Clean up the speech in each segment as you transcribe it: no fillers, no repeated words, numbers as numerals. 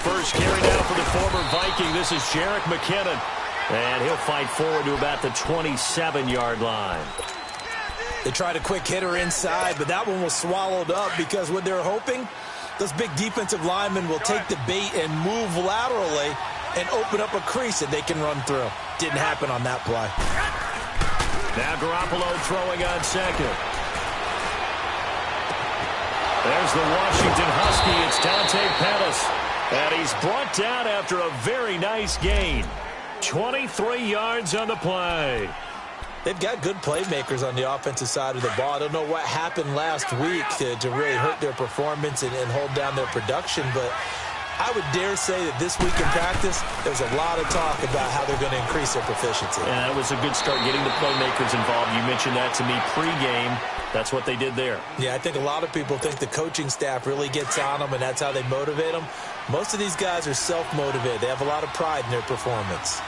First carry now for the former Viking. This is Jerick McKinnon. And he'll fight forward to about the 27-yard line. They tried a quick hitter inside, but that one was swallowed up because what they're hoping, those big defensive linemen will take the bait and move laterally and open up a crease that they can run through. Didn't happen on that play. Now Garoppolo throwing on second. There's the Washington Husky. It's Dante Pettis. And he's brought down after a very nice gain. 23 yards on the play. They've got good playmakers on the offensive side of the ball. I don't know what happened last week to really hurt their performance and hold down their production, but I would dare say that this week in practice, there's a lot of talk about how they're going to increase their proficiency. And that was a good start, getting the playmakers involved. You mentioned that to me pregame. That's what they did there. Yeah, I think a lot of people think the coaching staff really gets on them, and that's how they motivate them. Most of these guys are self-motivated. They have a lot of pride in their performance.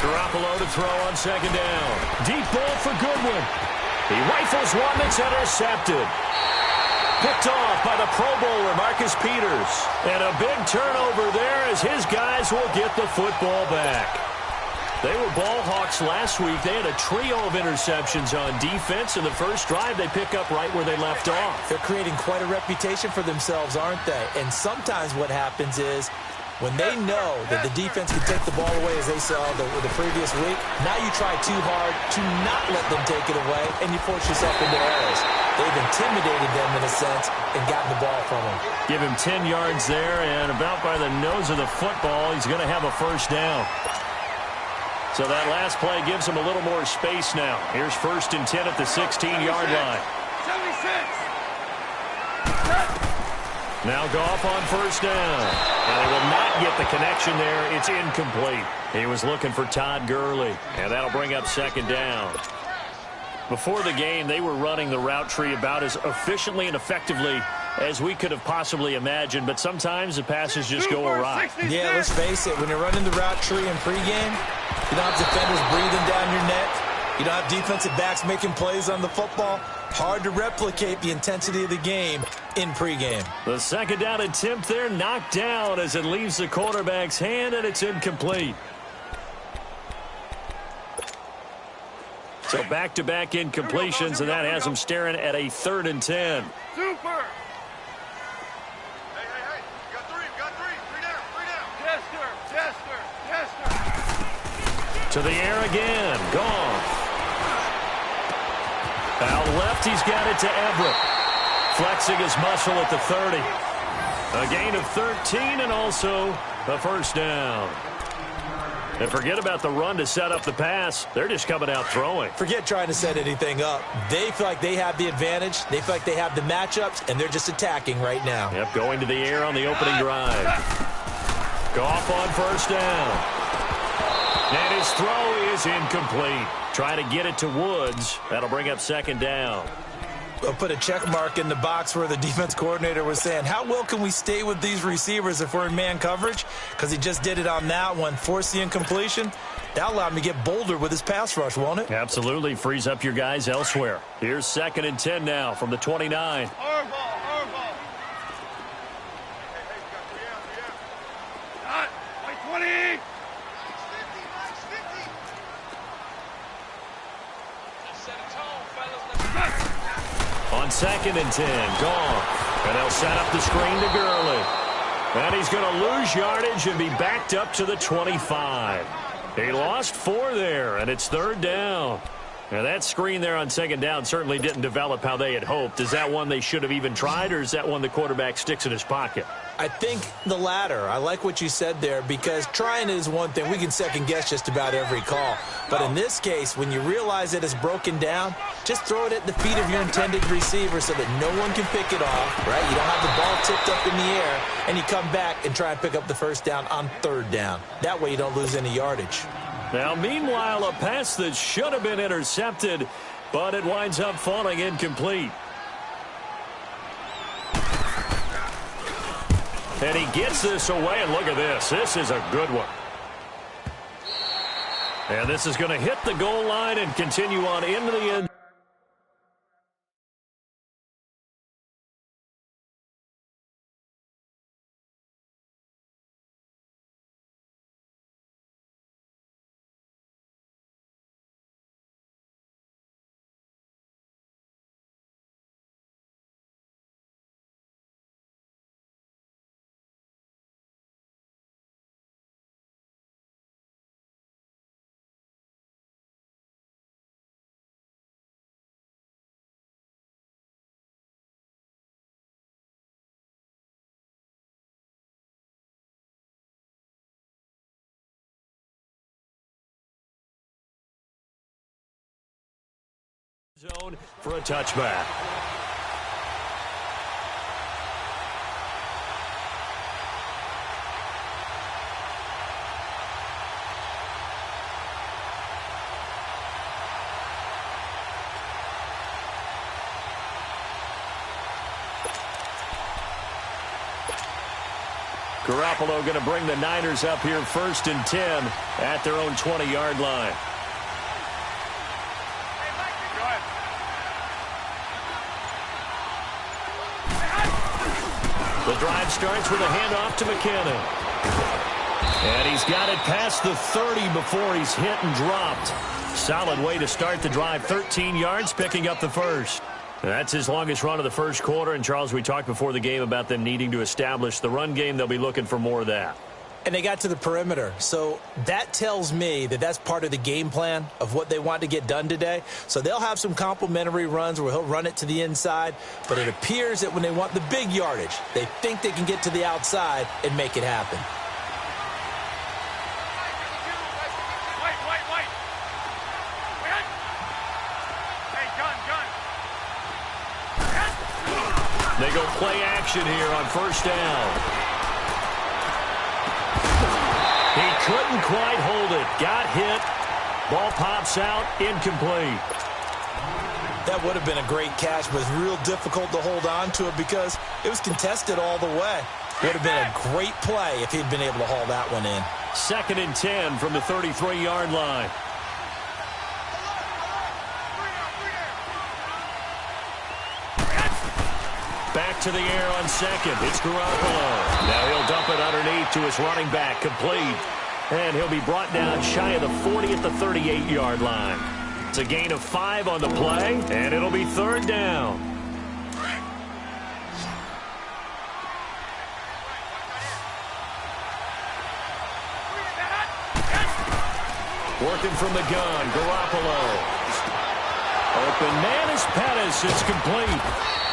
Garoppolo to throw on second down. Deep ball for Goodwin. He rifles one that's intercepted. Picked off by the Pro Bowler, Marcus Peters. And a big turnover there as his guys will get the football back. They were ball hawks last week. They had a trio of interceptions on defense. In the first drive, they pick up right where they left off. They're creating quite a reputation for themselves, aren't they? And sometimes what happens is, when they know that the defense can take the ball away, as they saw the previous week, now you try too hard to not let them take it away, and you force yourself into errors. They've intimidated them in a sense and gotten the ball from them. Give him 10 yards there, and about by the nose of the football, he's going to have a first down. So that last play gives him a little more space now. Here's 1st and 10 at the 16-yard line. 76. Now Goff on first down. And they will not get the connection there. It's incomplete. He was looking for Todd Gurley. And that'll bring up second down. Before the game, they were running the route tree about as efficiently and effectively as we could have possibly imagined. But sometimes the passes just go awry. Yeah, let's face it. When you're running the route tree in pregame, you don't have defenders breathing down your neck. You don't have defensive backs making plays on the football. Hard to replicate the intensity of the game in pregame. The second down attempt there knocked down as it leaves the quarterback's hand, and it's incomplete. So back-to-back incompletions, and that has them staring at a 3rd and 10. Super. Hey. You got three. Three down. Jester. To the air again. Gone. Out left, he's got it to Everett. Flexing his muscle at the 30. A gain of 13 and also a first down. And forget about the run to set up the pass. They're just coming out throwing. Forget trying to set anything up. They feel like they have the advantage. They feel like they have the matchups, and they're just attacking right now. Yep, going to the air on the opening drive. Goff on first down. And his throw is incomplete. Trying to get it to Woods. That'll bring up second down. I'll put a check mark in the box where the defense coordinator was saying, how well can we stay with these receivers if we're in man coverage? Because he just did it on that one, forced the incompletion. That'll allow him to get bolder with his pass rush, won't it? Absolutely. Frees up your guys elsewhere. Here's 2nd and 10 now from the 29. Our ball. Hot. Like 20. On 2nd and 10, Goff. And they'll set up the screen to Gurley. And he's going to lose yardage and be backed up to the 25. He lost 4 there, and it's 3rd down. Now, that screen there on 2nd down certainly didn't develop how they had hoped. Is that one they should have even tried, or is that one the quarterback sticks in his pocket? I think the latter. I like what you said there, because trying is one thing. We can second-guess just about every call. But in this case, when you realize that it's broken down, just throw it at the feet of your intended receiver so that no one can pick it off, right? You don't have the ball tipped up in the air, and you come back and try and pick up the first down on 3rd down. That way you don't lose any yardage. Now, meanwhile, a pass that should have been intercepted, but it winds up falling incomplete. And he gets this away, and look at this. This is a good one. And this is going to hit the goal line and continue on into the end. Zone for a touchback. Garoppolo going to bring the Niners up here 1st and 10 at their own 20-yard line. The drive starts with a handoff to McKinnon. And he's got it past the 30 before he's hit and dropped. Solid way to start the drive. 13 yards, picking up the first. That's his longest run of the first quarter. And, Charles, we talked before the game about them needing to establish the run game. They'll be looking for more of that. And they got to the perimeter. So that tells me that that's part of the game plan of what they want to get done today. So they'll have some complimentary runs where he'll run it to the inside. But it appears that when they want the big yardage, they think they can get to the outside and make it happen. They go play action here on 1st down. He couldn't quite hold it. Got hit. Ball pops out. Incomplete. That would have been a great catch, but it's real difficult to hold on to it because it was contested all the way. Would have been a great play if he'd been able to haul that one in. 2nd and 10 from the 33-yard line. Back to the air on 2nd. It's Garoppolo. Now he'll dump it underneath to his running back. Complete. And he'll be brought down shy of the 40 at the 38-yard line. It's a gain of 5 on the play, and it'll be 3rd down. Working from the gun, Garoppolo. Open man is Pettis. It's complete.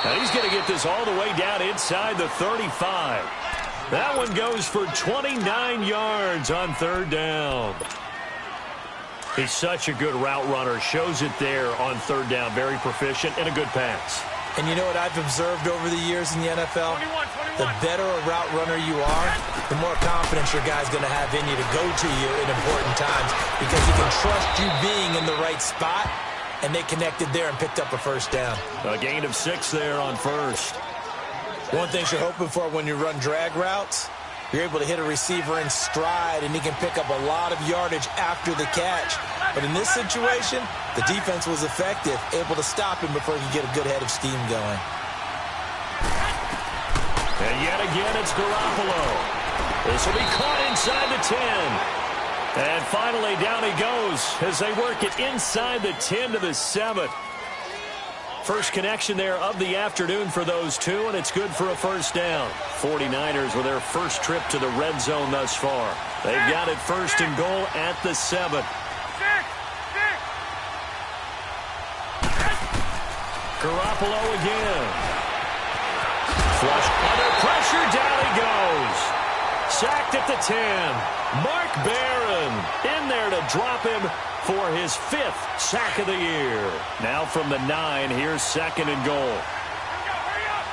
Now he's going to get this all the way down inside the 35. That one goes for 29 yards on 3rd down. He's such a good route runner. Shows it there on 3rd down. Very proficient and a good pass. And you know what I've observed over the years in the NFL? 21. The better a route runner you are, the more confidence your guy's going to have in you to go to you in important times because he can trust you being in the right spot. And they connected there and picked up a 1st down. A gain of 6 there on 1st. One thing you're hoping for when you run drag routes, you're able to hit a receiver in stride, and he can pick up a lot of yardage after the catch. But in this situation, the defense was effective, able to stop him before he could get a good head of steam going. And yet again, it's Garoppolo. This will be caught inside the 10. And finally, down he goes as they work it inside the 10 to the 7. First connection there of the afternoon for those two, and it's good for a 1st down. 49ers with their first trip to the red zone thus far. They've got it 1st and goal at the 7. Garoppolo again. Flush under pressure, down he goes. Sacked at the 10. Mark Barron in there to drop him for his 5th sack of the year. Now from the 9, here's 2nd and goal. Hurry up!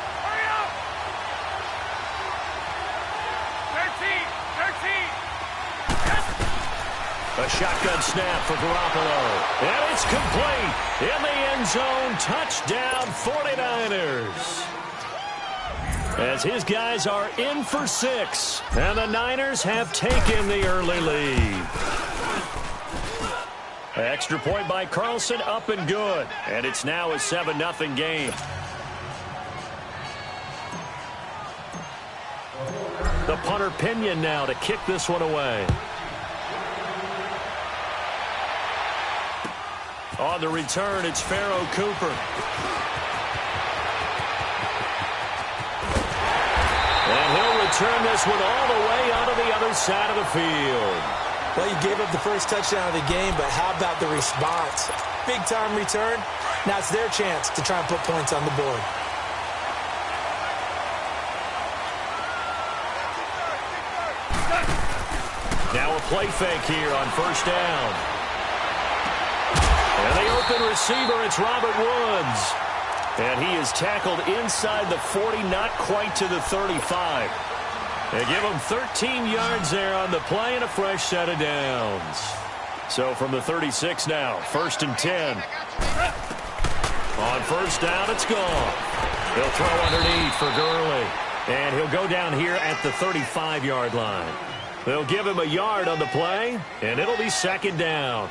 13. A shotgun snap for Garoppolo. And it's complete. In the end zone, touchdown 49ers. as his guys are in for 6. And the Niners have taken the early lead. Extra point by Carlson, up and good. And it's now a 7-0 game. The punter Pinion now to kick this one away. On the return, it's Pharaoh Cooper. And he'll return this one all the way out of the other side of the field. Well, you gave up the first touchdown of the game, but how about the response? Big-time return. Now it's their chance to try and put points on the board. Now a play fake here on first down. And the open receiver, it's Robert Woods. And he is tackled inside the 40, not quite to the 35. They give him 13 yards there on the play and a fresh set of downs. So from the 36 now, 1st and 10. On first down, it's gone. He'll throw underneath for Gurley. And he'll go down here at the 35-yard line. They'll give him a yard on the play, and it'll be 2nd down.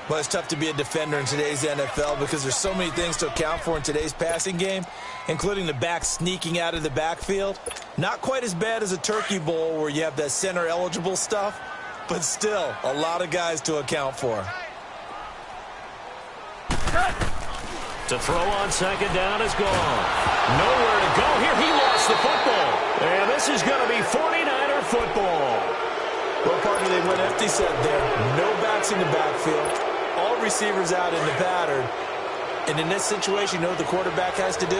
Well, it's tough to be a defender in today's NFL because there's so many things to account for in today's passing game, including the back sneaking out of the backfield. Not quite as bad as a turkey bowl where you have that center-eligible stuff, but still a lot of guys to account for. To throw on 2nd down is gone. Nowhere to go here. He lost the football. And this is going to be 49er football. Well, partner, they went empty set there. No backs in the backfield. All receivers out in the pattern. And in this situation, you know what the quarterback has to do?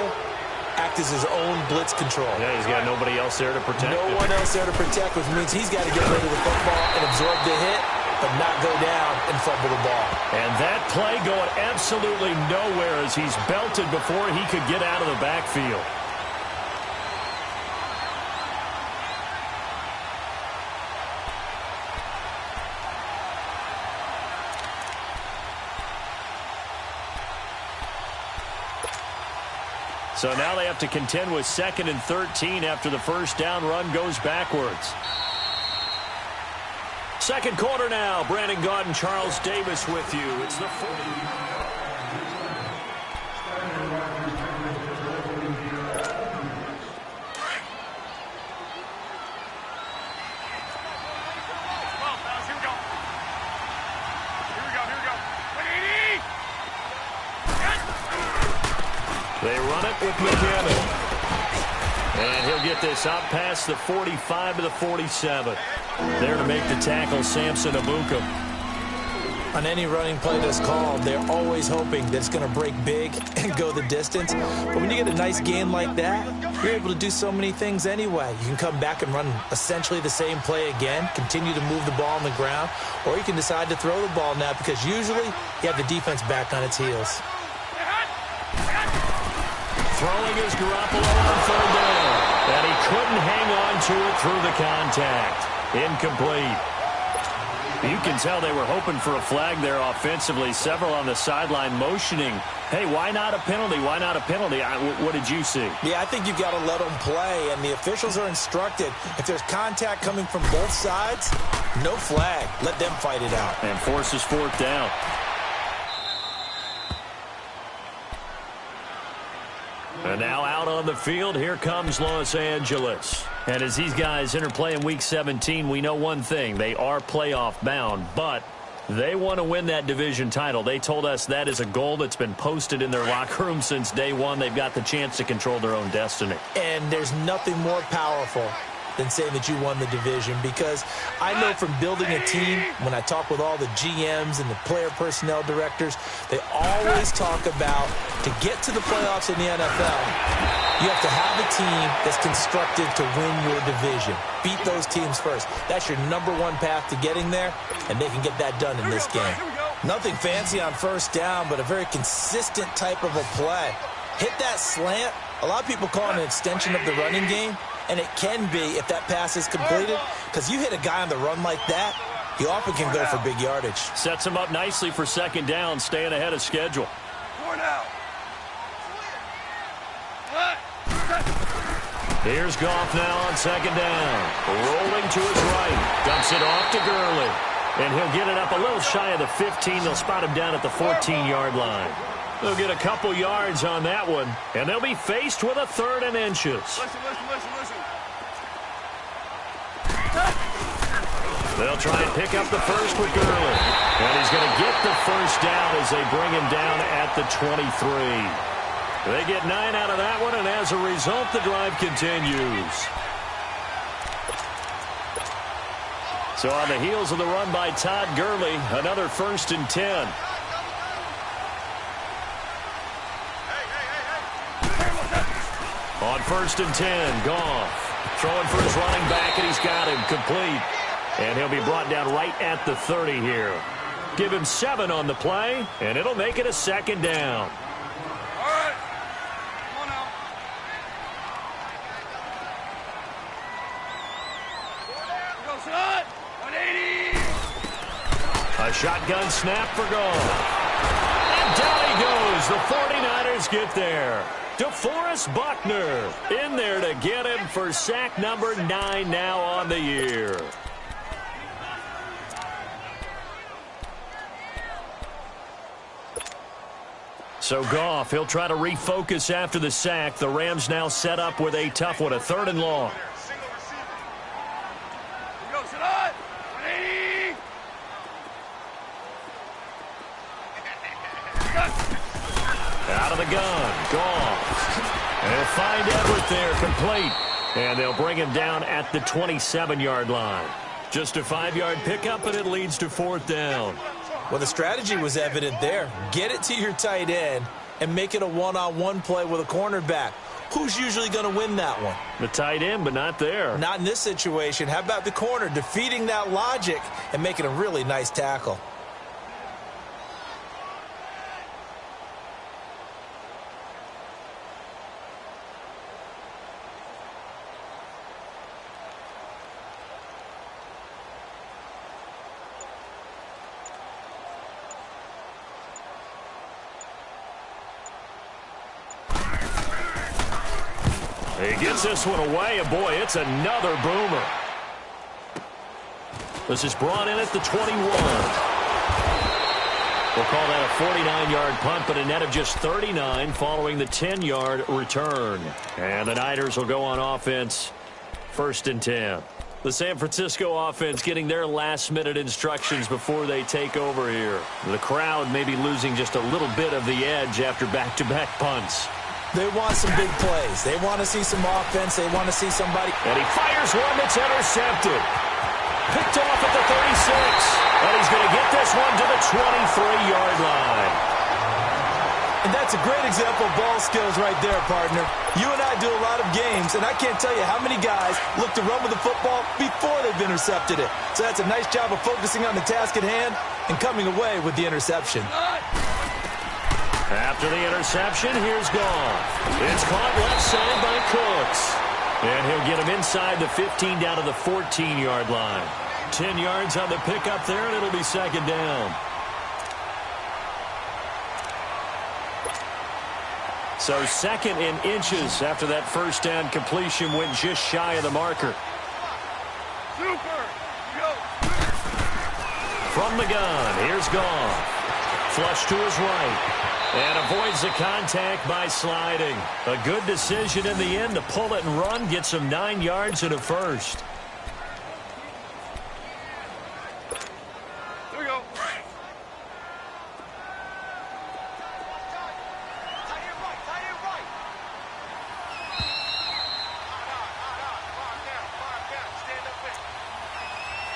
Act as his own blitz control. Yeah, he's got nobody else there to protect him. No one else there to protect, which means he's got to get rid of the football and absorb the hit, but not go down and fumble the ball. And that play going absolutely nowhere as he's belted before he could get out of the backfield. So now they have to contend with 2nd and 13 after the first down run goes backwards. Second quarter now. Brandon Gaudin and Charles Davis with you. It's the 40. They run it with McKinnon. And he'll get this out past the 45 to the 47. There to make the tackle, Samson Abuka. On any running play that's called, they're always hoping that it's going to break big and go the distance. But when you get a nice game like that, you're able to do so many things anyway. You can come back and run essentially the same play again, continue to move the ball on the ground, or you can decide to throw the ball now because usually you have the defense back on its heels. Throwing is Garoppolo on 3rd down. And he couldn't hang on to it through the contact. Incomplete. You can tell they were hoping for a flag there offensively. Several on the sideline motioning, hey, why not a penalty? Why not a penalty? What did you see? Yeah, I think you've got to let them play, and the officials are instructed. If there's contact coming from both sides, no flag. Let them fight it out. And forces 4th down. And now out on the field, here comes Los Angeles. And as these guys interplay in Week 17, we know one thing. They are playoff bound, but they want to win that division title. They told us that is a goal that's been posted in their locker room since day one. They've got the chance to control their own destiny. And there's nothing more powerful than saying that you won the division, because I know from building a team, when I talk with all the GMs and the player personnel directors, they always talk about to get to the playoffs in the NFL, you have to have a team that's constructed to win your division. Beat those teams first. That's your #1 path to getting there, and they can get that done in this game. Nothing fancy on first down, but a very consistent type of a play. Hit that slant. A lot of people call it an extension of the running game. And it can be if that pass is completed, because you hit a guy on the run like that, he often can go for big yardage. Sets him up nicely for 2nd down, staying ahead of schedule. Here's Goff now on second down. Rolling to his right. Dumps it off to Gurley. And he'll get it up a little shy of the 15. They'll spot him down at the 14-yard line. They'll get a couple yards on that one. And they'll be faced with a 3rd and inches. Listen. They'll try and pick up the first with Gurley. And he's going to get the first down as they bring him down at the 23. They get 9 out of that one, and as a result, the drive continues. So on the heels of the run by Todd Gurley, another 1st and 10. On 1st and 10, Goff throwing for his running back, and he's got him complete. And he'll be brought down right at the 30 here. Give him 7 on the play, and it'll make it a 2nd down. All right. Come on now. Go, son. 180. A shotgun snap for Goff. And down he goes. The 49ers get there. DeForest Buckner in there to get him for sack number 9 now on the year. So Goff, he'll try to refocus after the sack. The Rams now set up with a tough one, a 3rd and long. Go, son. 180. Out of the gun, Goff. And he'll find Everett there, complete. And they'll bring him down at the 27-yard line. Just a 5-yard pickup, and it leads to 4th down. Well, the strategy was evident there. Get it to your tight end and make it a one-on-one play with a cornerback. Who's usually going to win that one? The tight end, but not there. Not in this situation. How about the corner defeating that logic and making a really nice tackle? He gets this one away, and boy, it's another boomer. This is brought in at the 21. We'll call that a 49-yard punt, but a net of just 39 following the 10-yard return. And the Niners will go on offense, 1st and 10. The San Francisco offense getting their last-minute instructions before they take over here. The crowd may be losing just a little bit of the edge after back-to-back punts. They want some big plays. They want to see some offense. They want to see somebody. And he fires one that's intercepted. Picked off at the 36. And he's going to get this one to the 23-yard line. And that's a great example of ball skills right there, partner. You and I do a lot of games, and I can't tell you how many guys look to run with the football before they've intercepted it. So that's a nice job of focusing on the task at hand and coming away with the interception. After the interception, here's Goff. It's caught left side by Cooks. And he'll get him inside the 15 down to the 14-yard line. 10 yards on the pickup there, and it'll be 2nd down. So 2nd in inches after that 1st down completion went just shy of the marker. Super. Go. From the gun, here's Goff. Flush to his right. And avoids the contact by sliding. A good decision in the end to pull it and run. Gets him 9 yards and a 1st. Here we go. Right.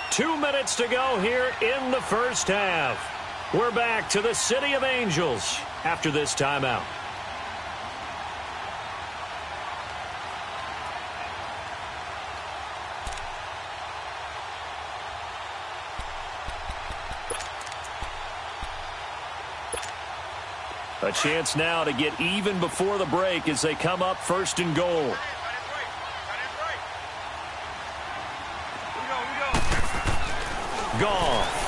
2 minutes to go here in the 1st half. We're back to the City of Angels after this timeout. A chance now to get even before the break as they come up 1st and goal. Goff.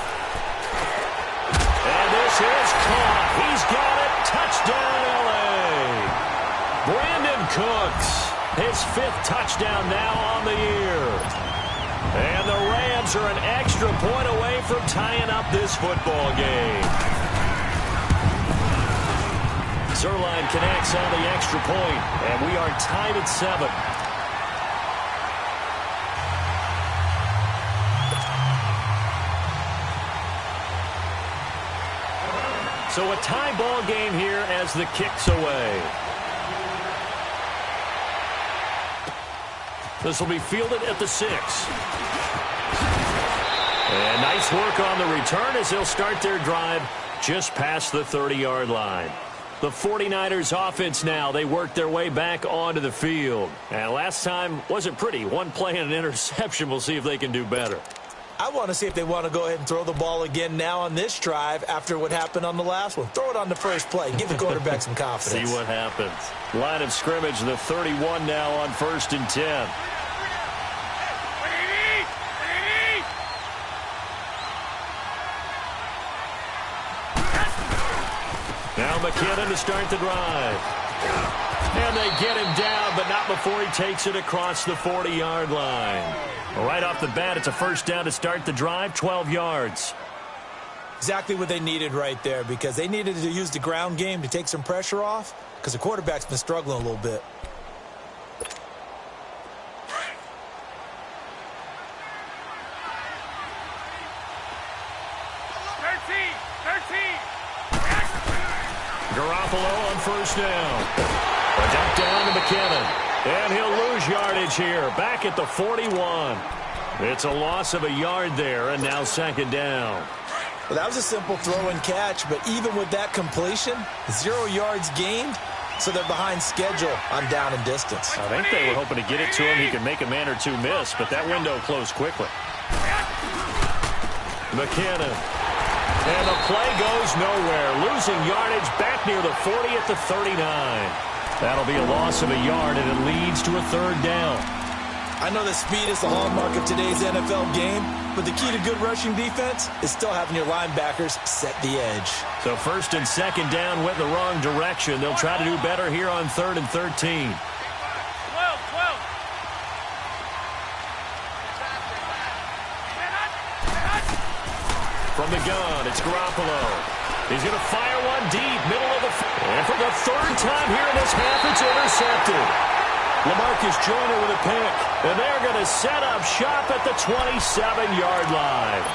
And this is caught. He's got it. Touchdown, L.A. Brandon Cooks His 5th touchdown now on the year. And the Rams are an extra point away from tying up this football game. Zerline connects on the extra point, and we are tied at 7. So a tie ball game here as the kick's away. This will be fielded at the 6. And nice work on the return as they'll start their drive just past the 30-yard line. The 49ers offense now, they work their way back onto the field. And last time wasn't pretty. One play and an interception. We'll see if they can do better. I want to see if they want to go ahead and throw the ball again now on this drive after what happened on the last one. Throw it on the first play. Give the quarterback some confidence. See what happens. Line of scrimmage, the 31 now on 1st and 10. Now McKinnon to start the drive. And they get him down, but not before he takes it across the 40-yard line. Right off the bat, it's a first down to start the drive, 12 yards. Exactly what they needed right there, because they needed to use the ground game to take some pressure off, because the quarterback's been struggling a little bit. Garoppolo on first down. A dump down to McKinnon. And he'll lose yardage here. Back at the 41. It's a loss of a yard there, and now 2nd down. Well, that was a simple throw and catch, but even with that completion, 0 yards gained, so they're behind schedule on down and distance. I think they were hoping to get it to him. He could make a man or two miss, but that window closed quickly. McKinnon. And the play goes nowhere. Losing yardage back near the 40 at the 39. That'll be a loss of a yard, and it leads to a 3rd down. I know that speed is the hallmark of today's NFL game, but the key to good rushing defense is still having your linebackers set the edge. So 1st and 2nd down went the wrong direction. They'll try to do better here on 3rd and 13. 12. From the gun, it's Garoppolo. He's going to fire one deep, middle of the field. And for the 3rd time here in this half, it's intercepted. LaMarcus Joyner with a pick. And they're going to set up shop at the 27-yard line.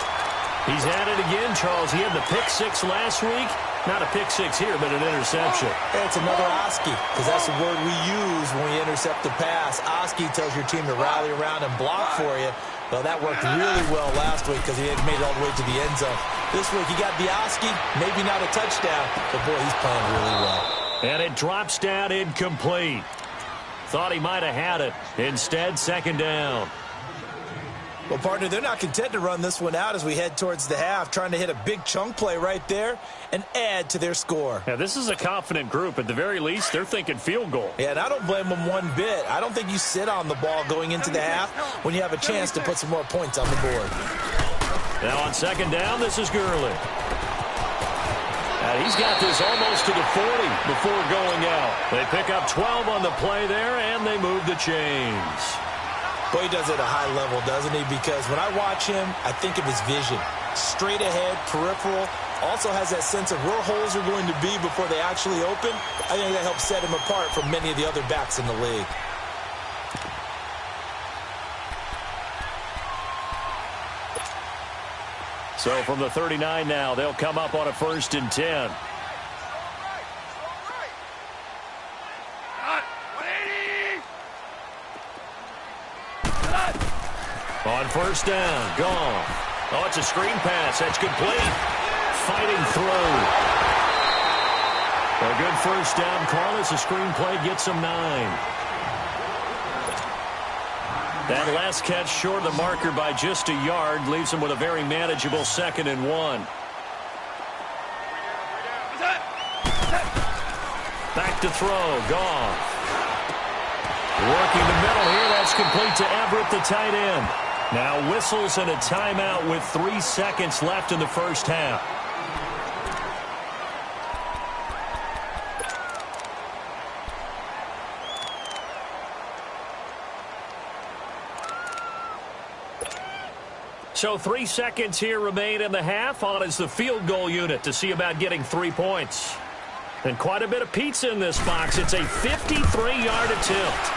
He's at it again, Charles. He had the pick 6 last week. Not a pick 6 here, but an interception. Hey, it's another Oski, because that's the word we use when we intercept the pass. Oski tells your team to rally around and block for you. Well, that worked really well last week because he had made it all the way to the end zone. This week, he got the Oski, maybe not a touchdown, but boy, he's playing really well. And it drops down incomplete. Thought he might have had it. Instead, 2nd down. Well, partner, they're not content to run this one out as we head towards the half, trying to hit a big chunk play right there and add to their score. Yeah, this is a confident group. At the very least, they're thinking field goal. Yeah, and I don't blame them one bit. I don't think you sit on the ball going into the half when you have a chance to put some more points on the board. Now on 2nd down, this is Gurley. And he's got this almost to the 40 before going out. They pick up 12 on the play there, and they move the chains. Boy, he does it at a high level, doesn't he? Because when I watch him, I think of his vision. Straight ahead, peripheral. Also has that sense of where holes are going to be before they actually open. I think that helps set him apart from many of the other backs in the league. So from the 39 now, they'll come up on a 1st and 10. On 1st down, gone. Oh, it's a screen pass. That's complete. Fighting through. A good 1st down call as the screen play gets them 9. That last catch short of the marker by just a yard leaves them with a very manageable 2nd and 1. Back to throw, gone. Working the middle here, that's complete to Everett, the tight end. Now whistles and a timeout with 3 seconds left in the 1st half. So 3 seconds here remain in the half. On is the field goal unit to see about getting 3 points. And quite a bit of pizza in this box. It's a 53-yard attempt.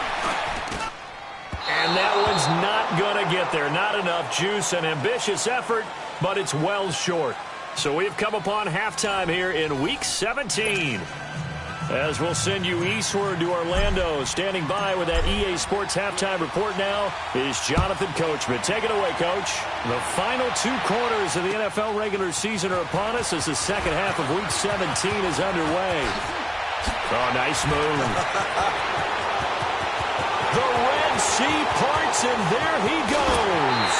And that one's not going to get there. Not enough juice. An ambitious effort, but it's well short. So we've come upon halftime here in Week 17. As we'll send you eastward to Orlando. Standing by with that EA Sports halftime report now is Jonathan Coachman. Take it away, Coach. The final 2 quarters of the NFL regular season are upon us as the second half of Week 17 is underway. Oh, nice move. The Red Sea parts, and there he goes.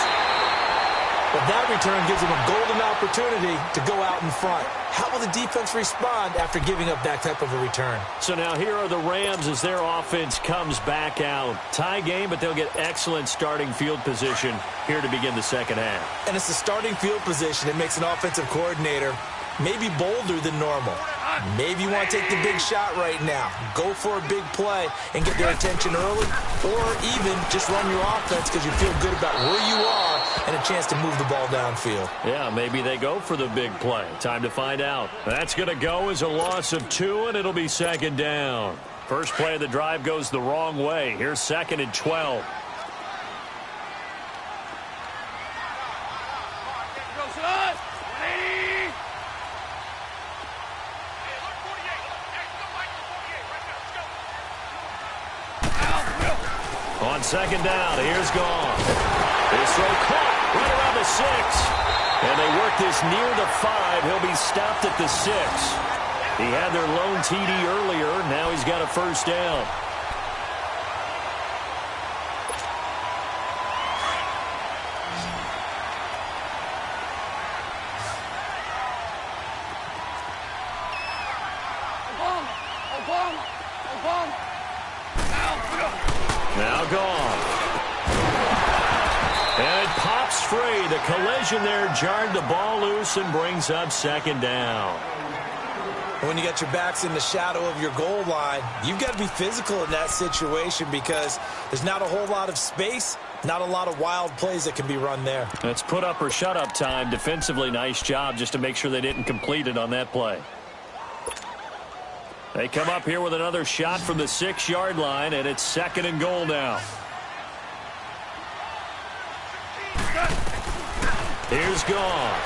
But that return gives him a golden opportunity to go out in front. How will the defense respond after giving up that type of a return? So now here are the Rams as their offense comes back out. Tie game, but they'll get excellent starting field position here to begin the second half. And it's the starting field position that makes an offensive coordinator maybe bolder than normal. Maybe you want to take the big shot right now. Go for a big play and get their attention early, or even just run your offense because you feel good about where you are and a chance to move the ball downfield. Yeah, maybe they go for the big play. Time to find out. That's going to go as a loss of 2, and it'll be second down. First play of the drive goes the wrong way. Here's 2nd and 12. On second down, here's Gone. This throw caught right around the 6. And they work this near the 5. He'll be stopped at the 6. He had their lone TD earlier. Now he's got a first down. Now Gone. And it pops free. The collision there jarred the ball loose and brings up second down. When you got your backs in the shadow of your goal line, you've got to be physical in that situation because there's not a whole lot of space, not a lot of wild plays that can be run there. That's put up or shut up time. Defensively, nice job just to make sure they didn't complete it on that play. They come up here with another shot from the 6-yard line, and it's 2nd and goal now. Here's Gone.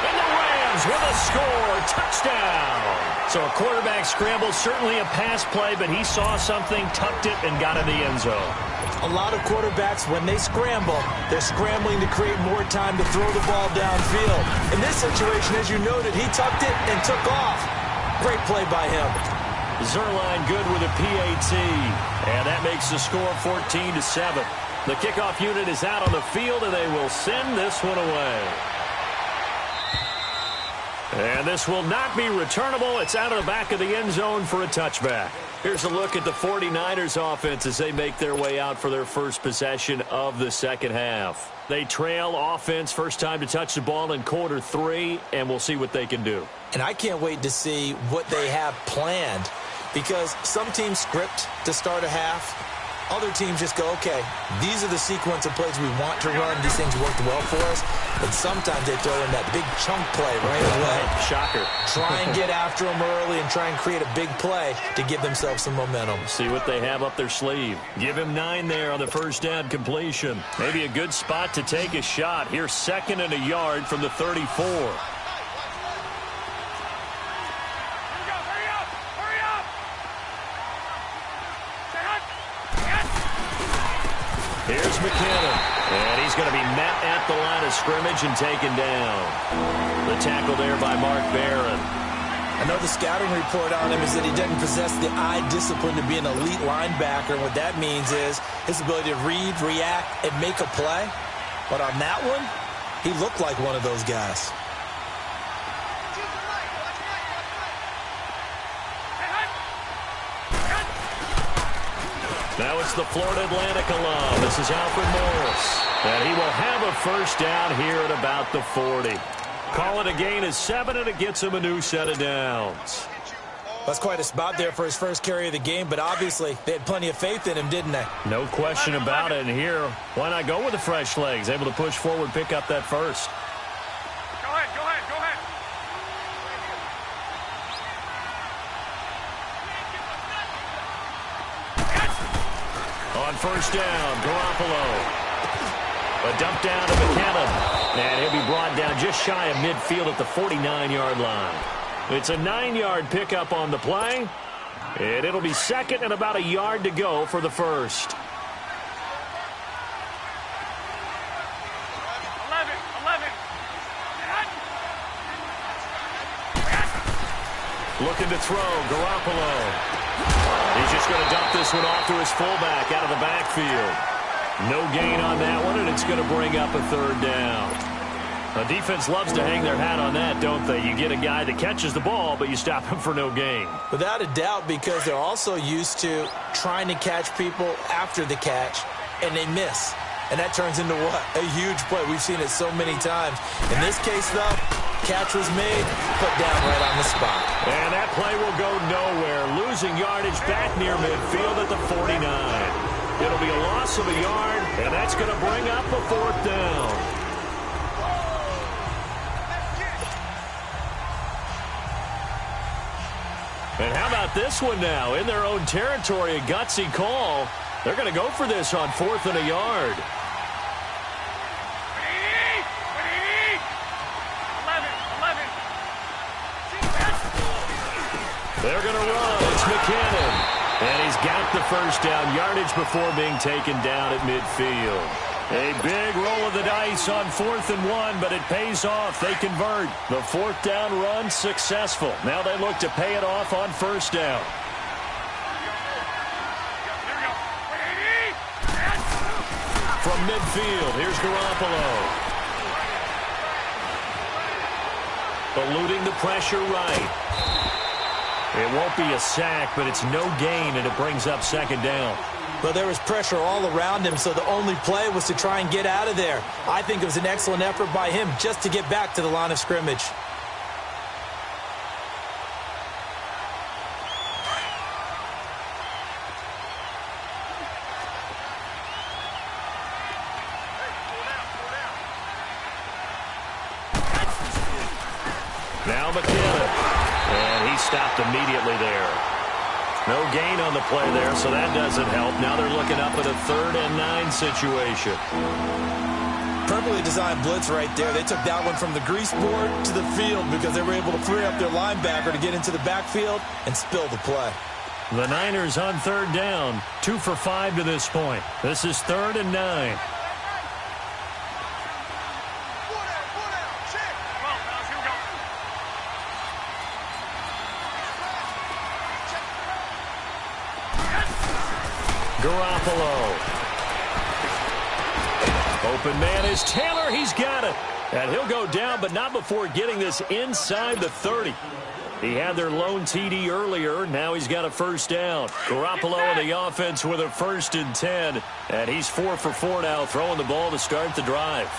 And the Rams with a score. Touchdown. So a quarterback scramble, certainly a pass play, but he saw something, tucked it, and got in the end zone. A lot of quarterbacks, when they scramble, they're scrambling to create more time to throw the ball downfield. In this situation, as you noted, he tucked it and took off. Great play by him. Zerline good with a PAT. And that makes the score 14-7. The kickoff unit is out on the field, and they will send this one away. And this will not be returnable. It's out of the back of the end zone for a touchback. Here's a look at the 49ers offense as they make their way out for their first possession of the second half. They trail offense first time to touch the ball in quarter 3, and we'll see what they can do. And I can't wait to see what they have planned because some teams script to start a half. Other teams just go, okay, these are the sequence of plays we want to run. These things worked well for us. But sometimes they throw in that big chunk play right away. Shocker. Try and get after them early and try and create a big play to give themselves some momentum. See what they have up their sleeve. Give him 9 there on the first down completion. Maybe a good spot to take a shot. Here's 2nd and a yard from the 34. Here's McKinnon, and he's going to be met at the line of scrimmage and taken down. The tackle there by Mark Barron. I know the scouting report on him is that he doesn't possess the eye discipline to be an elite linebacker. And what that means is his ability to read, react, and make a play. But on that one, he looked like one of those guys. Now it's the Florida Atlantic alum. This is Alfred Morris. And he will have a first down here at about the 40. Call it a gain of 7, and it gets him a new set of downs. That's quite a spot there for his first carry of the game, but obviously they had plenty of faith in him, didn't they? No question about it. And here, why not go with the fresh legs? Able to push forward, pick up that first. Go ahead, go ahead, go ahead. On first down, Garoppolo. A dump down to McKinnon. And he'll be brought down just shy of midfield at the 49-yard line. It's a 9-yard pickup on the play. And it'll be second and about a yard to go for the first. 11. Looking to throw, Garoppolo. He's just going to dump this one off to his fullback out of the backfield. No gain on that one, and it's going to bring up a third down. A defense loves to hang their hat on that, don't they? You get a guy that catches the ball, but you stop him for no gain. Without a doubt, because they're also used to trying to catch people after the catch, and they miss. And that turns into what? A huge play. We've seen it so many times. In this case, though, catch was made, put down right on the spot. And that play will go nowhere. Losing yardage back near midfield at the 49. It'll be a loss of a yard, and that's going to bring up a fourth down. And how about this one now? In their own territory, a gutsy call. They're going to go for this on fourth and a yard. 11. They're going to run. It's McKinnon. And he's got the first down yardage before being taken down at midfield. A big roll of the dice on 4th and 1, but it pays off. They convert. The fourth down run successful. Now they look to pay it off on first down. From midfield, here's Garoppolo. Eluding the pressure right. It won't be a sack, but it's no gain, and it brings up second down. Well, there was pressure all around him, so the only play was to try and get out of there. I think it was an excellent effort by him just to get back to the line of scrimmage. Now McKinnon. And he stopped immediately there. No gain on the play there, so that doesn't help. Now they're looking up at a 3rd and 9 situation. Perfectly designed blitz right there. They took that one from the grease board to the field because they were able to free up their linebacker to get into the backfield and spill the play. The Niners on 3rd down, 2 for 5 to this point. This is 3rd and 9. Garoppolo. Open man is Taylor. He's got it. And he'll go down, but not before getting this inside the 30. He had their lone TD earlier. Now he's got a first down. Garoppolo and the offense with a 1st and 10. And he's 4 for 4 now, throwing the ball to start the drive.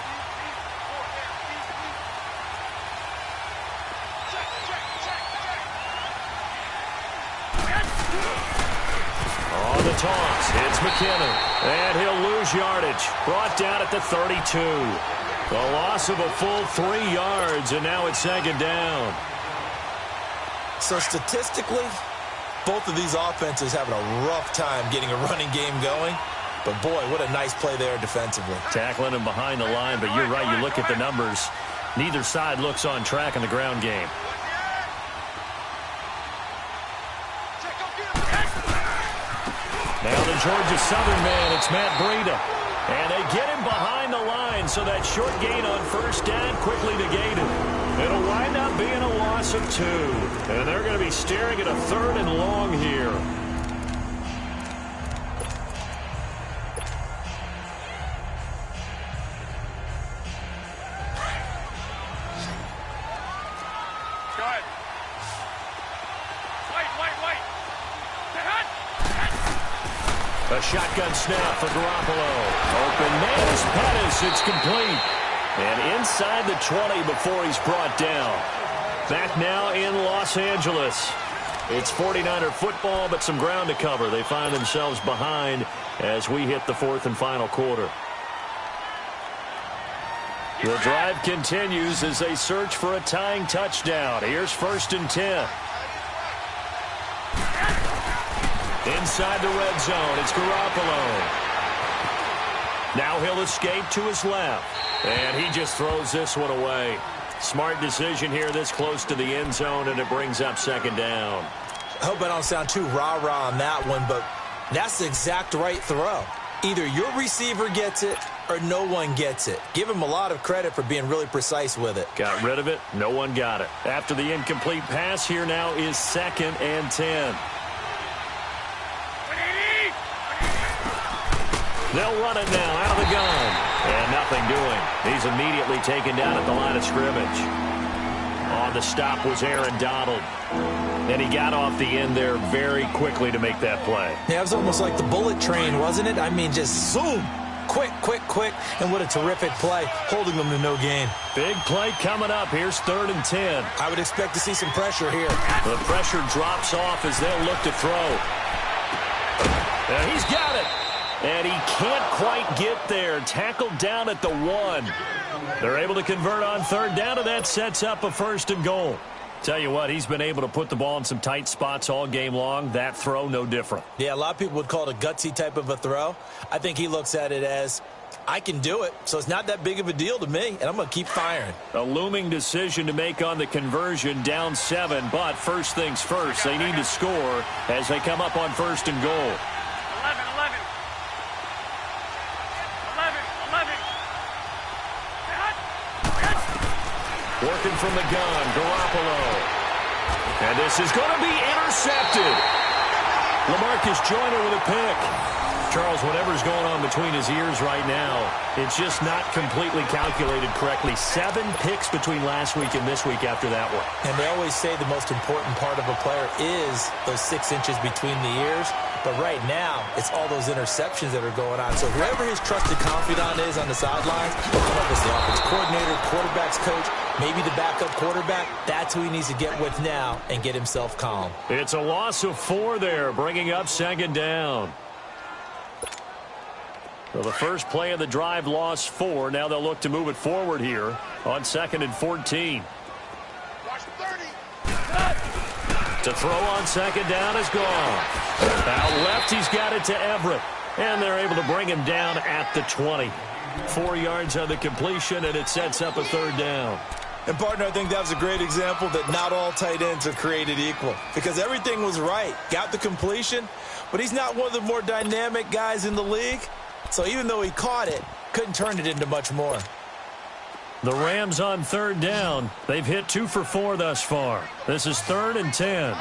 Toss. It's McKinnon. And he'll lose yardage. Brought down at the 32. The loss of a full 3 yards, and now it's second down. So statistically, both of these offenses having a rough time getting a running game going. But, boy, what a nice play there defensively. Tackling him behind the line, but you're right. You look at the numbers. Neither side looks on track in the ground game. Now the Georgia Southern man, it's Matt Breida. And they get him behind the line, so that short gain on first down quickly negated. It'll wind up being a loss of 2. And they're going to be staring at a 3rd and long here. Go ahead. Wait. A shotgun snap for Garoppolo. Open man is Pettis. It's complete. And inside the 20 before he's brought down. Back now in Los Angeles. It's 49er football, but some ground to cover. They find themselves behind as we hit the fourth and final quarter. The drive continues as they search for a tying touchdown. Here's 1st and 10. Inside the red zone, it's Garoppolo. Now he'll escape to his left. And he just throws this one away. Smart decision here this close to the end zone, and it brings up 2nd down. I hope I don't sound too rah-rah on that one, but that's the exact right throw. Either your receiver gets it or no one gets it. Give him a lot of credit for being really precise with it. Got rid of it. No one got it. After the incomplete pass, here now is 2nd and 10. They'll run it now out of the gun. And nothing doing. He's immediately taken down at the line of scrimmage. On the stop was Aaron Donald. And he got off the end there very quickly to make that play. Yeah, it was almost like the bullet train, wasn't it? I mean, just zoom. Quick, quick, quick. And what a terrific play, holding them to no gain. Big play coming up. Here's 3rd and 10. I would expect to see some pressure here. The pressure drops off as they'll look to throw. And he's got it. And he can't quite get there. Tackled down at the 1. They're able to convert on 3rd down, and that sets up a 1st and goal. Tell you what, he's been able to put the ball in some tight spots all game long. That throw, no different. Yeah, a lot of people would call it a gutsy type of a throw. I think he looks at it as, I can do it, so it's not that big of a deal to me, and I'm going to keep firing. A looming decision to make on the conversion, down 7, but first things first, they need to score as they come up on 1st and goal. 11. Working from the gun, Garoppolo. And this is going to be intercepted. LaMarcus Joyner with a pick. Charles, whatever's going on between his ears right now, it's just not completely calculated correctly. 7 picks between last week and this week after that one. And they always say the most important part of a player is those 6 inches between the ears. But right now, it's all those interceptions that are going on. So whoever his trusted confidant is on the sidelines, whether it's the offense coordinator, quarterback's coach, maybe the backup quarterback, that's who he needs to get with now and get himself calm. It's a loss of 4 there, bringing up 2nd down. So the first play of the drive lost 4. Now they'll look to move it forward here on 2nd and 14. To throw on 2nd down is gone. Out left, he's got it to Everett. And they're able to bring him down at the 20. 4 yards on the completion, and it sets up a 3rd down. And, partner, I think that was a great example that not all tight ends are created equal. Because everything was right. Got the completion, but he's not one of the more dynamic guys in the league. So even though he caught it, couldn't turn it into much more. The Rams on 3rd down. They've hit 2 for 4 thus far. This is 3rd and 10.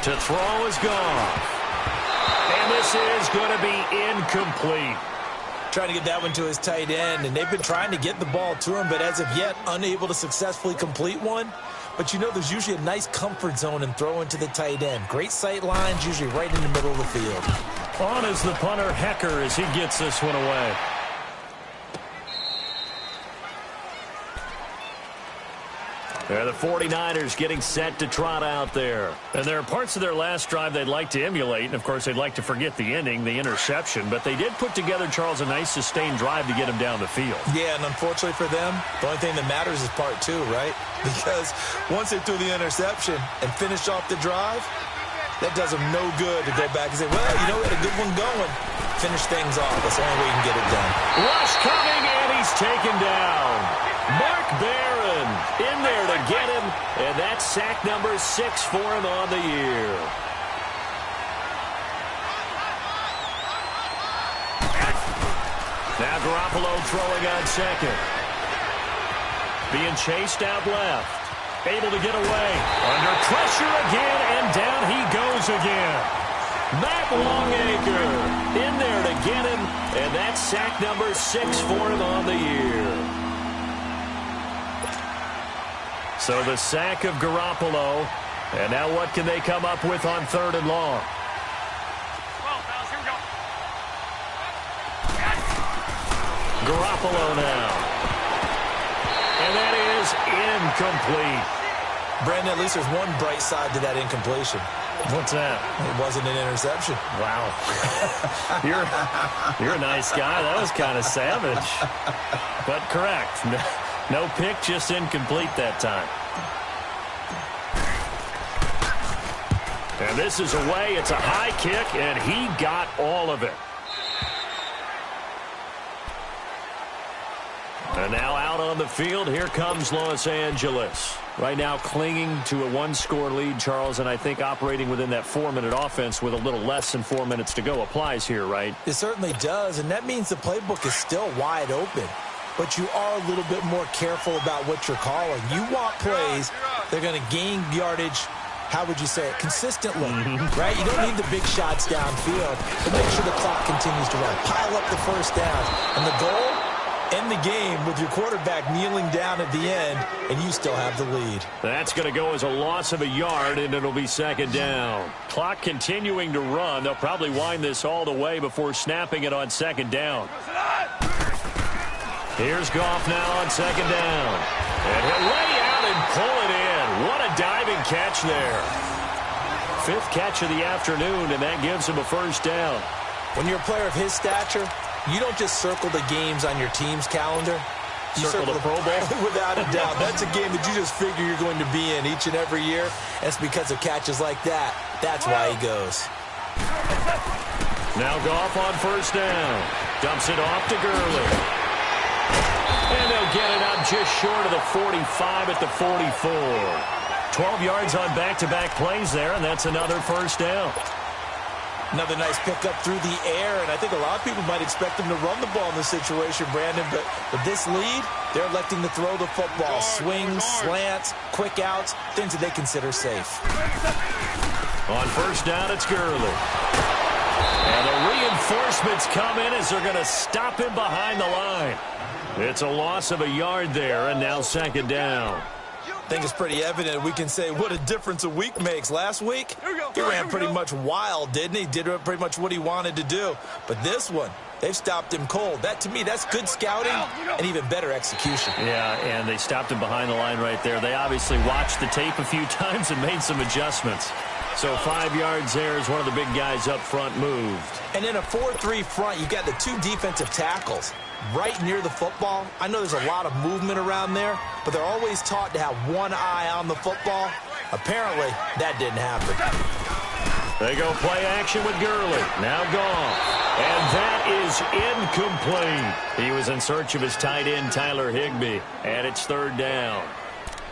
To throw is gone. And this is going to be incomplete. Trying to get that one to his tight end, and they've been trying to get the ball to him, but as of yet, unable to successfully complete one. But you know there's usually a nice comfort zone in throwing to the tight end. Great sight lines, usually right in the middle of the field. On is the punter, Hecker, as he gets this one away. They're the 49ers getting set to trot out there. And there are parts of their last drive they'd like to emulate. And, of course, they'd like to forget the ending, the interception. But they did put together, Charles, a nice sustained drive to get him down the field. Yeah, and unfortunately for them, the only thing that matters is part 2, right? Because once they threw the interception and finished off the drive, that does them no good to go back and say, well, you know, we had a good one going. Finish things off. That's the only way you can get it done. Rush coming, and he's taken down. Mark Barron in there to get him, and that's sack number 6 for him on the year. Now Garoppolo throwing on 2nd. Being chased out left. Able to get away. Under pressure again, and down he goes again. Matt Longacre in there to get him, and that's sack number 6 for him on the year. So the sack of Garoppolo, and now what can they come up with on 3rd and long? 12 fouls, here we go. Garoppolo now. And And that is incomplete. Brandon, at least there's one bright side to that incompletion. What's that? It wasn't an interception. Wow. You're a nice guy. That was kind of savage. But correct. No pick, just incomplete that time. And this is away. It's a high kick, and he got all of it. And now out on the field, here comes Los Angeles. Right now clinging to a one-score lead, Charles, and I think operating within that 4-minute offense with a little less than 4 minutes to go applies here, right? It certainly does, and that means the playbook is still wide open. But you are a little bit more careful about what you're calling. You want plays, they're going to gain yardage, how would you say it, consistently, right? You don't need the big shots downfield, but make sure the clock continues to run. Pile up the first downs. And the goal, end the game with your quarterback kneeling down at the end, and you still have the lead. That's going to go as a loss of a yard, and it'll be second down. Clock continuing to run. They'll probably wind this all the way before snapping it on second down. Here's Goff now on second down. And he'll lay out and pull it in. What a diving catch there. 5th catch of the afternoon, and that gives him a first down. When you're a player of his stature, you don't just circle the games on your team's calendar. You circle the Pro Bowl? Without a doubt. That's a game that you just figure you're going to be in each and every year. And it's because of catches like that. That's why he goes. Now Goff on first down. Dumps it off to Gurley. And they'll get it up just short of the 45 at the 44. 12 yards on back-to-back plays there, and that's another first down. Another nice pickup through the air, and I think a lot of people might expect him to run the ball in this situation, Brandon, but with this lead, they're electing to throw the football. Swings, slants, quick outs, things that they consider safe. On first down, it's Gurley. And the reinforcements come in as they're going to stop him behind the line. It's a loss of a yard there, and now second down. I think it's pretty evident. We can say what a difference a week makes. Last week, he ran pretty much wild, didn't he? Did pretty much what he wanted to do. But this one, they've stopped him cold. That, to me, that's good scouting and even better execution. Yeah, and they stopped him behind the line right there. They obviously watched the tape a few times and made some adjustments. So 5 yards there as one of the big guys up front moved. And in a 4-3 front, you've got the 2 defensive tackles right near the football. I know there's a lot of movement around there, but they're always taught to have one eye on the football. Apparently, that didn't happen. They go play action with Gurley. Now Goff. And that is incomplete. He was in search of his tight end, Tyler Higbee. And it's third down.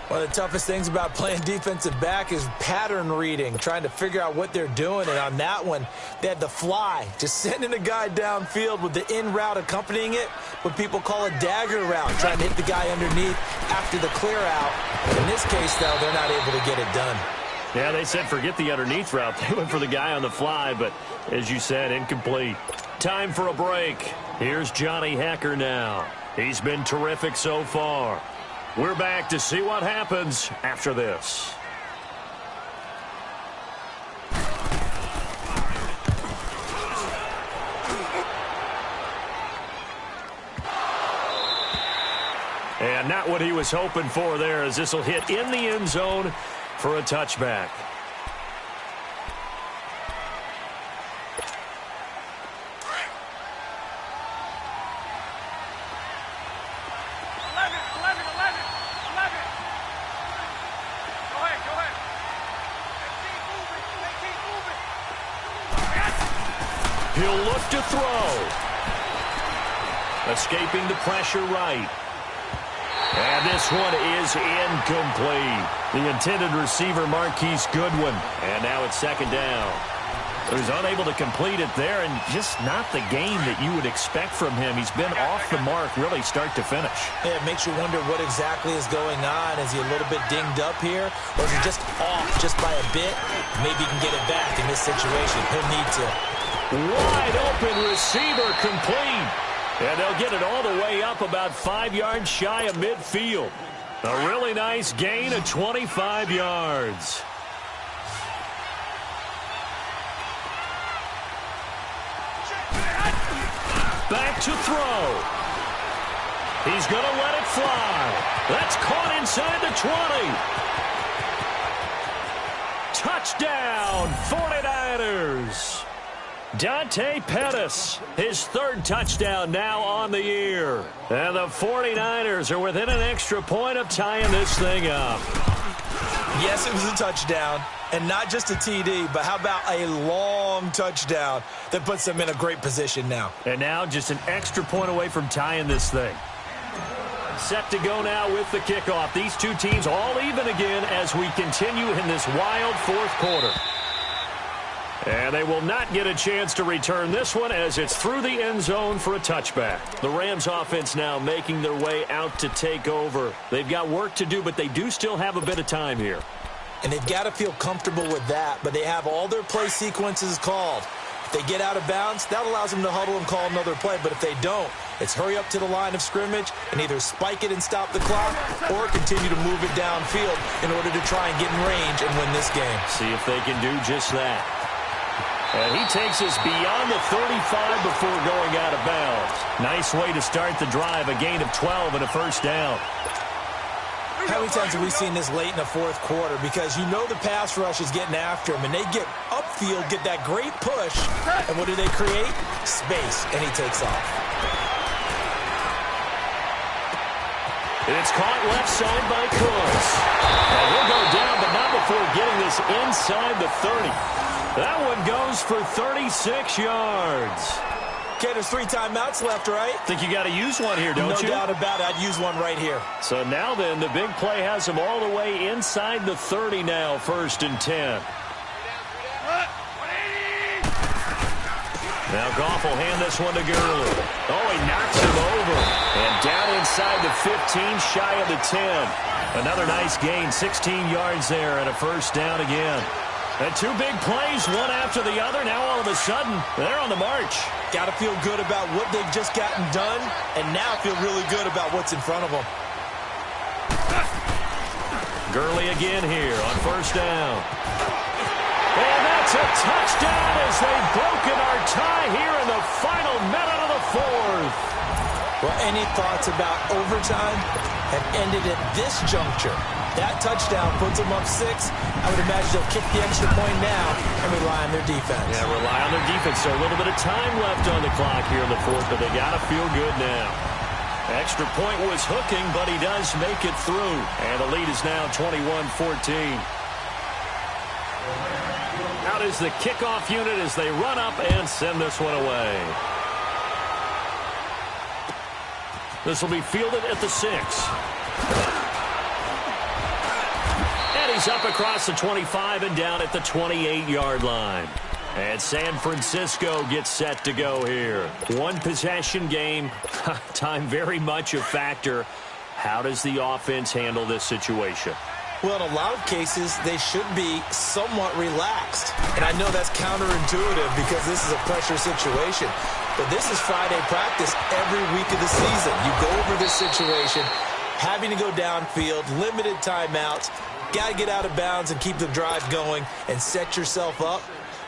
One of the toughest things about playing defensive back is pattern reading, trying to figure out what they're doing. And on that one, they had the fly, just sending a guy downfield with the in route accompanying it, what people call a dagger route, trying to hit the guy underneath after the clear out. In this case, though, they're not able to get it done. Yeah, they said forget the underneath route. They went for the guy on the fly, but as you said, incomplete. Time for a break. Here's Johnny Hekker now. He's been terrific so far. We're back to see what happens after this. And not what he was hoping for there, as this will hit in the end zone for a touchback. He'll look to throw. Escaping the pressure right. And this one is incomplete. The intended receiver, Marquise Goodwin. And now it's second down. So he's unable to complete it there, and just not the game that you would expect from him. He's been off the mark really start to finish. Yeah, it makes you wonder what exactly is going on. Is he a little bit dinged up here? Or is he just off just by a bit? Maybe he can get it back in this situation. He'll need to. Wide open receiver complete. And they'll get it all the way up about 5 yards shy of midfield. A really nice gain of 25 yards. Back to throw. He's going to let it fly. That's caught inside the 20. Touchdown, 49ers. Dante Pettis, his third touchdown now on the year. And the 49ers are within an extra point of tying this thing up. Yes, it was a touchdown, and not just a TD, but how about a long touchdown that puts them in a great position now. And now just an extra point away from tying this thing. Set to go now with the kickoff. These two teams all even again as we continue in this wild fourth quarter. And they will not get a chance to return this one as it's through the end zone for a touchback. The Rams offense now making their way out to take over. They've got work to do, but they do still have a bit of time here. And they've got to feel comfortable with that, but they have all their play sequences called. If they get out of bounds, that allows them to huddle and call another play. But if they don't, it's hurry up to the line of scrimmage and either spike it and stop the clock or continue to move it downfield in order to try and get in range and win this game. See if they can do just that. And he takes us beyond the 35 before going out of bounds. Nice way to start the drive, a gain of 12 and a first down. How many times have we seen this late in the fourth quarter? Because you know the pass rush is getting after him, and they get upfield, get that great push, and what do they create? Space, and he takes off. And it's caught left side by Cooks. And he'll go down, but not before getting this inside the 30. That one goes for 36 yards. Okay, there's 3 timeouts left, right? Think you got to use one here, don't you? No doubt about it. I'd use one right here. So now then, the big play has them all the way inside the 30 now, 1st and 10. Now Goff will hand this one to Gurley. Oh, he knocks him over. And down inside the 15, shy of the 10. Another nice gain, 16 yards there, and a first down again. And 2 big plays, one after the other. Now all of a sudden, they're on the march. Got to feel good about what they've just gotten done, and now feel really good about what's in front of them. Gurley again here on first down. And that's a touchdown as they've broken our tie here in the final minute of the fourth. Well, any thoughts about overtime have ended at this juncture. That touchdown puts them up 6. I would imagine they'll kick the extra point now and rely on their defense. Yeah, rely on their defense. So a little bit of time left on the clock here in the fourth, but they got to feel good now. Extra point was hooking, but he does make it through. And the lead is now 21-14. Out is the kickoff unit as they run up and send this one away. This will be fielded at the 6. He's up across the 25 and down at the 28-yard line. And San Francisco gets set to go here. One possession game. Time very much a factor. How does the offense handle this situation? Well, in a lot of cases, they should be somewhat relaxed. And I know that's counterintuitive because this is a pressure situation. But this is Friday practice every week of the season. You go over this situation, having to go downfield, limited timeouts. Got to get out of bounds and keep the drive going and set yourself up.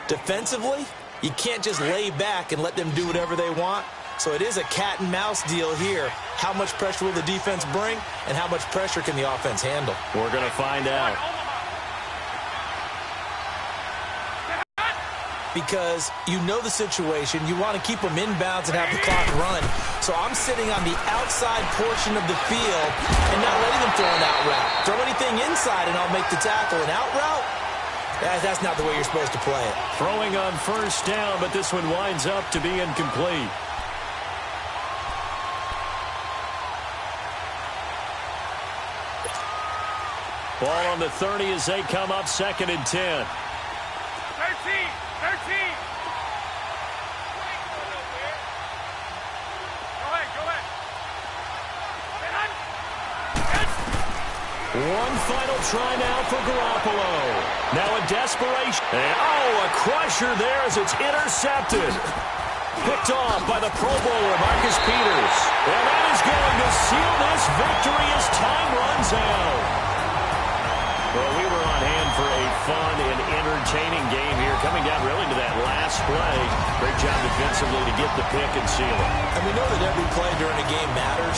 Defensively, you can't just lay back and let them do whatever they want. So it is a cat and mouse deal here. How much pressure will the defense bring and how much pressure can the offense handle? We're going to find out. Because you know the situation. You want to keep them inbounds and have the clock run. So I'm sitting on the outside portion of the field and not letting them throw an out route. Throw anything inside and I'll make the tackle. An out route? That's not the way you're supposed to play it. Throwing on first down, but this one winds up to be incomplete. Ball on the 30 as they come up 2nd and 10. 13. Go ahead. One final try now for Garoppolo. Now a desperation. And, a crusher there as it's intercepted. Picked off by the Pro Bowler, Marcus Peters. And that is going to seal this victory as time runs out. Well, we were on hand for a fun and entertaining game here, coming down really to that last play. Great job defensively to get the pick and seal it. And we know that every play during a game matters,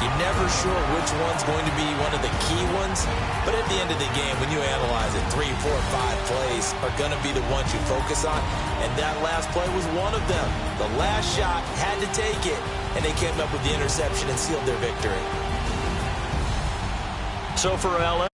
You're never sure which one's going to be one of the key ones, but at the end of the game, when you analyze it, 3, 4, 5 plays are going to be the ones you focus on, and that last play was one of them. The last shot had to take it, and they came up with the interception and sealed their victory. So for LA,